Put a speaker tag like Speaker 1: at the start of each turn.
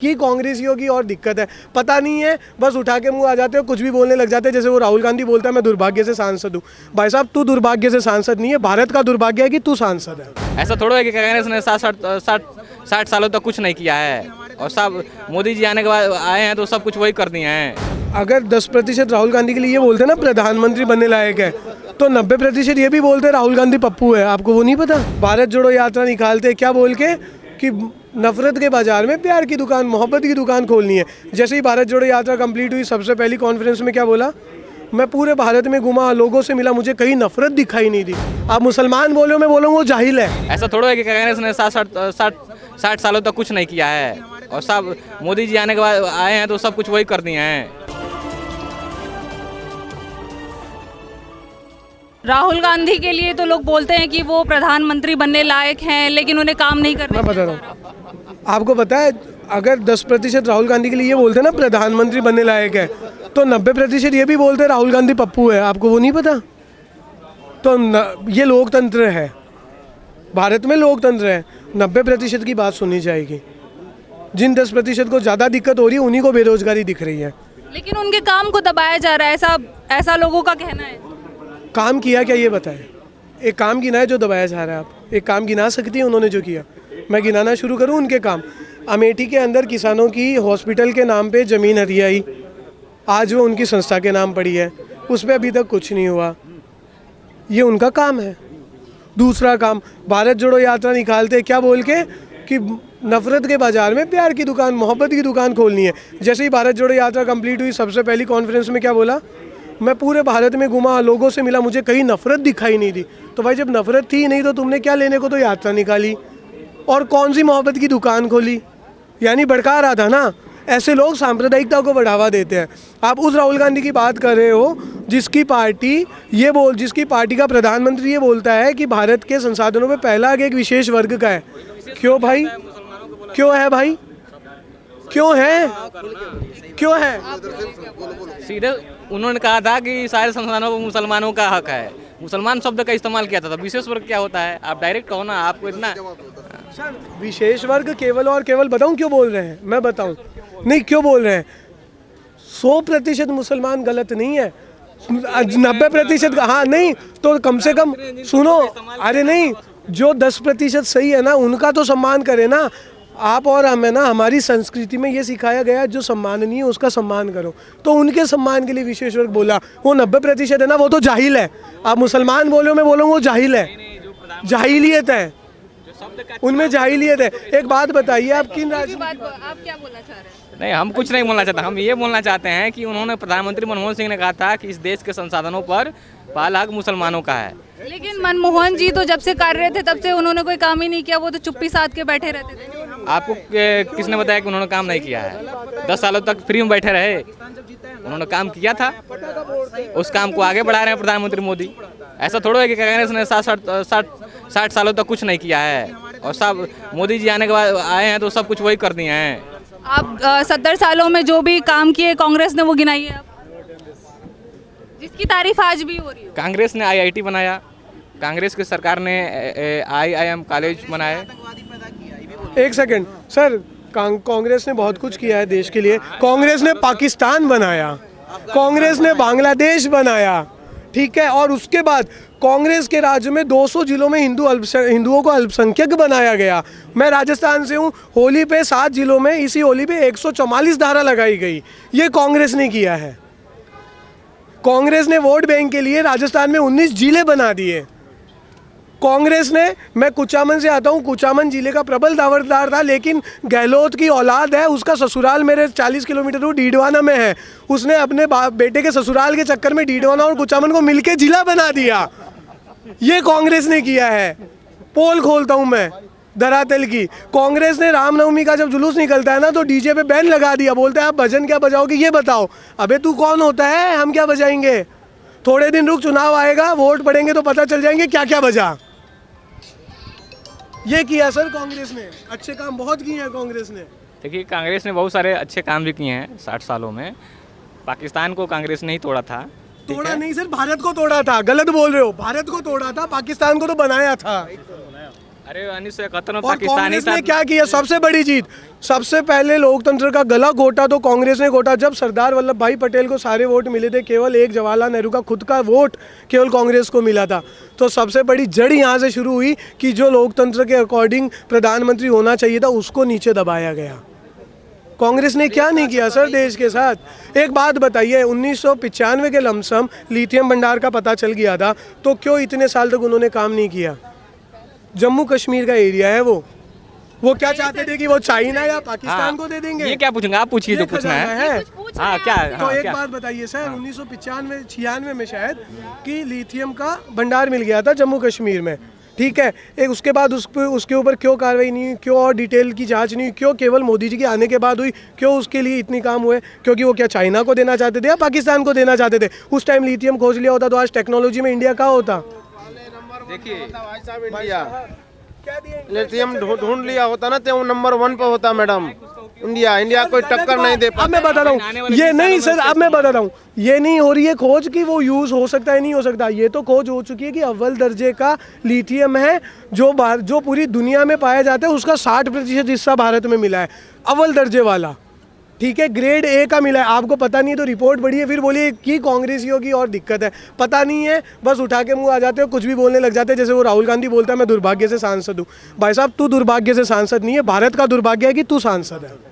Speaker 1: कि कांग्रेसियों की और दिक्कत है, पता नहीं है, बस उठा के मुंह आ जाते हो, कुछ भी बोलने लग जाते हैं। जैसे वो राहुल गांधी बोलता है मैं दुर्भाग्य से सांसद हूँ। भाई साहब तू दुर्भाग्य से सांसद नहीं है, भारत का दुर्भाग्य है कि तू सांसद है।
Speaker 2: ऐसा थोड़ा है कि कांग्रेस ने 60 सालों तक कुछ नहीं किया है और सब मोदी जी आने के बाद आए हैं तो सब कुछ वही कर दिए हैं।
Speaker 1: अगर 10% राहुल गांधी के लिए ये बोलते ना प्रधानमंत्री बनने लायक है, तो 90% ये भी बोलते राहुल गांधी पप्पू है। आपको वो नहीं पता? भारत जोड़ो यात्रा निकालते क्या बोल के कि नफरत के बाजार में प्यार की दुकान, मोहब्बत की दुकान खोलनी है। जैसे ही भारत जोड़ो यात्रा कंप्लीट हुई, सबसे पहली कॉन्फ्रेंस में क्या बोला? मैं पूरे भारत में घुमा, लोगों से मिला, मुझे कहीं नफरत दिखाई नहीं दी। आप मुसलमान बोलो, मैं बोलूँ वो जाहिल है।
Speaker 2: ऐसा थोड़ा है कि कांग्रेस ने 60 सालों तक कुछ नहीं किया है और सब मोदी जी आने के बाद आए हैं तो सब कुछ वही कर दिए हैं।
Speaker 3: राहुल गांधी के लिए तो लोग बोलते हैं कि वो प्रधानमंत्री बनने लायक हैं, लेकिन उन्हें काम नहीं करने।
Speaker 1: मैं बता रहा हूँ आपको, पता है अगर 10% राहुल गांधी के लिए ये बोलते ना प्रधानमंत्री बनने लायक है, तो 90% ये भी बोलते राहुल गांधी पप्पू है। आपको वो नहीं पता? तो ये लोकतंत्र है, भारत में लोकतंत्र है। 90% की बात सुननी चाहिए। जिन 10% को ज़्यादा दिक्कत हो रही है उन्हीं को बेरोजगारी दिख रही है,
Speaker 3: लेकिन उनके काम को दबाया जा रहा है, ऐसा लोगों का कहना है।
Speaker 1: काम किया क्या ये बताएं? एक काम गिना है जो दबाया जा रहा है? आप एक काम गिना सकती हैं उन्होंने जो किया? मैं गिनाना शुरू करूं उनके काम? अमेठी के अंदर किसानों की हॉस्पिटल के नाम पे ज़मीन हथियाई, आज वो उनकी संस्था के नाम पड़ी है, उस पर अभी तक कुछ नहीं हुआ। ये उनका काम है। दूसरा काम, भारत जोड़ो यात्रा निकालते क्या बोल के कि नफरत के बाजार में प्यार की दुकान, मोहब्बत की दुकान खोलनी है। जैसे ही भारत जोड़ो यात्रा कंप्लीट हुई, सबसे पहली कॉन्फ्रेंस में क्या बोला? मैं पूरे भारत में घुमा, लोगों से मिला, मुझे कहीं नफरत दिखाई नहीं दी। तो भाई जब नफरत थी नहीं तो तुमने क्या लेने को तो यात्रा निकाली और कौन सी मोहब्बत की दुकान खोली? यानी भड़का रहा था ना। ऐसे लोग सांप्रदायिकता को बढ़ावा देते हैं। आप उस राहुल गांधी की बात कर रहे हो जिसकी पार्टी का प्रधानमंत्री ये बोलता है कि भारत के संसाधनों में पहला आगे एक विशेष वर्ग का है। क्यों भाई? क्यों है भाई? क्यों है? क्यों है?
Speaker 2: सीधे उन्होंने कहा था कि सारे संस्थानों को मुसलमानों का हक है। मुसलमान शब्द का इस्तेमाल किया था। विशेष वर्ग क्या होता है? आप डायरेक्ट कहो ना, आपको इतना।
Speaker 1: सर विशेष वर्ग केवल और केवल बताऊं क्यों बोल रहे हैं? मैं बताऊं नहीं क्यों बोल रहे हैं। 100% मुसलमान गलत नहीं है, 90% हाँ नहीं तो कम से कम सुनो। अरे नहीं, जो 10% सही है ना उनका तो सम्मान करे ना। आप और हमें ना, हमारी संस्कृति में ये सिखाया गया है जो सम्माननीय है उसका सम्मान करो। तो उनके सम्मान के लिए विशेष वर्ग बोला। वो 90% है ना, वो तो जाहिल है। आप मुसलमान बोलो, मैं बोलूँ वो जाहिल है, जाहिलियत है उनमें, जाहिलियत है। एक बात बताइए, आप किन राज्य,
Speaker 3: आप क्या बोलना चाह रहे हैं?
Speaker 2: नहीं, हम कुछ नहीं बोलना चाहते। हम ये बोलना चाहते हैं कि उन्होंने प्रधानमंत्री मनमोहन सिंह ने कहा था कि इस देश के संसाधनों पर पहला हक मुसलमानों का है।
Speaker 3: लेकिन मनमोहन जी तो जब से कार्यरत थे तब से उन्होंने कोई काम ही नहीं किया, वो तो चुप्पी साध के बैठे रहते थे।
Speaker 2: आपको किसने बताया कि उन्होंने काम नहीं किया है? 10 सालों तक फ्री में बैठे रहे, उन्होंने काम किया था। उस काम को आगे बढ़ा रहे हैं प्रधानमंत्री मोदी। ऐसा थोड़ा है कि कांग्रेस ने 60 सालों तक कुछ नहीं किया है और सब मोदी जी आने के बाद आए हैं तो सब कुछ वही कर दिए हैं।
Speaker 3: आप 70 सालों में जो भी काम किए कांग्रेस ने वो गिनाई है, जिसकी तारीफ आज भी हो रही है।
Speaker 2: कांग्रेस ने IIT बनाया, कांग्रेस की सरकार ने IIM कॉलेज बनाए।
Speaker 1: एक सेकंड सर, कांग्रेस ने बहुत कुछ किया है देश के लिए। कांग्रेस ने पाकिस्तान बनाया, कांग्रेस ने बांग्लादेश बनाया, ठीक है। और उसके बाद कांग्रेस के राज्य में 200 जिलों में हिंदुओं को अल्पसंख्यक बनाया गया। मैं राजस्थान से हूँ, होली पे 7 जिलों में इसी होली पे 144 धारा लगाई गई। ये कांग्रेस ने किया है। कांग्रेस ने वोट बैंक के लिए राजस्थान में 19 जिले बना दिए। कांग्रेस ने, मैं कुचामन से आता हूँ, कुचामन जिले का प्रबल दावेदार था, लेकिन गहलोत की औलाद है, उसका ससुराल मेरे 40 किलोमीटर दूर डीडवाना में है। उसने अपने बेटे के ससुराल के चक्कर में डीडवाना और कुचामन को मिलके जिला बना दिया। ये कांग्रेस ने किया है। पोल खोलता हूँ मैं धरातल की। कांग्रेस ने रामनवमी का जब जुलूस निकलता है ना तो डीजे पे बैन लगा दिया, बोलते हैं आप भजन क्या बजाओगे ये बताओ। अबे तू कौन होता है, हम क्या बजाएंगे? थोड़े दिन रुक, चुनाव आएगा, वोट पड़ेंगे तो पता चल जाएंगे क्या क्या बजा। ये किया सर कांग्रेस ने, अच्छे काम बहुत किए हैं कांग्रेस ने।
Speaker 2: देखिए, कांग्रेस ने बहुत सारे अच्छे काम भी किए हैं 60 सालों में। पाकिस्तान को कांग्रेस ने ही तोड़ा था।
Speaker 1: तोड़ा नहीं सर, भारत को तोड़ा था। गलत बोल रहे हो, भारत को तोड़ा था, पाकिस्तान को तो बनाया था।
Speaker 2: अरे 1971 में
Speaker 1: और
Speaker 2: पाकिस्तानी
Speaker 1: कांग्रेस
Speaker 2: था।
Speaker 1: ने क्या किया? सबसे बड़ी जीत, सबसे पहले लोकतंत्र का गला घोटा तो कांग्रेस ने घोटा जब सरदार वल्लभ भाई पटेल को सारे वोट मिले थे, केवल एक जवाहरलाल नेहरू का खुद का वोट केवल कांग्रेस को मिला था। तो सबसे बड़ी जड़ यहाँ से शुरू हुई कि जो लोकतंत्र के अकॉर्डिंग प्रधानमंत्री होना चाहिए था उसको नीचे दबाया गया। कांग्रेस ने क्या नहीं किया सर देश के साथ? एक बात बताइए, 1995 के लमसम लिथियम भंडार का पता चल गया था, तो क्यों इतने साल तक उन्होंने काम नहीं किया? जम्मू कश्मीर का एरिया है वो क्या चाहते थे कि वो चाइना या पाकिस्तान को दे देंगे?
Speaker 2: ये क्या पूछेंगे? आप पूछिए
Speaker 1: ये
Speaker 2: जो पूछना
Speaker 1: खजाना
Speaker 2: है। हाँ क्या?
Speaker 1: तो
Speaker 2: हाँ,
Speaker 1: एक
Speaker 2: क्या?
Speaker 1: बात बताइए सर, 1995-96 में शायद कि लिथियम का भंडार मिल गया था जम्मू कश्मीर में, ठीक है। एक उसके बाद उसके ऊपर क्यों कार्रवाई नहीं हुई, क्यों और डिटेल की जांच नहीं हुई, क्यों केवल मोदी जी के आने के बाद हुई, क्यों उसके लिए इतनी काम हुए? क्योंकि वो क्या चाइना को देना चाहते थे या पाकिस्तान को देना चाहते थे? उस टाइम लिथियम खोज लिया होता तो आज टेक्नोलॉजी में इंडिया कहाँ होता?
Speaker 4: देखिए इंडिया लिथियम ढूंढ लिया होता ना तो नंबर 1 पे होता मैडम। इंडिया कोई टक्कर नहीं दे
Speaker 1: अब मैं बता रहा हूँ ये नहीं सर, अब मैं बता रहा हूँ ये नहीं हो रही है खोज कि वो यूज हो सकता है नहीं हो सकता। ये तो खोज हो चुकी है कि अव्वल दर्जे का लिथियम है जो पूरी दुनिया में पाया जाता है, उसका 60% हिस्सा भारत में मिला है, अव्वल दर्जे वाला, ठीक है, ग्रेड ए का मिला है। आपको पता नहीं है तो रिपोर्ट बढ़ी है, फिर बोलिए कि कांग्रेसियों की और दिक्कत है। पता नहीं है, बस उठा के मुंह आ जाते हो, कुछ भी बोलने लग जाते हैं। जैसे वो राहुल गांधी बोलता है मैं दुर्भाग्य से सांसद हूँ। भाई साहब तू दुर्भाग्य से सांसद नहीं है, भारत का दुर्भाग्य है कि तू सांसद है।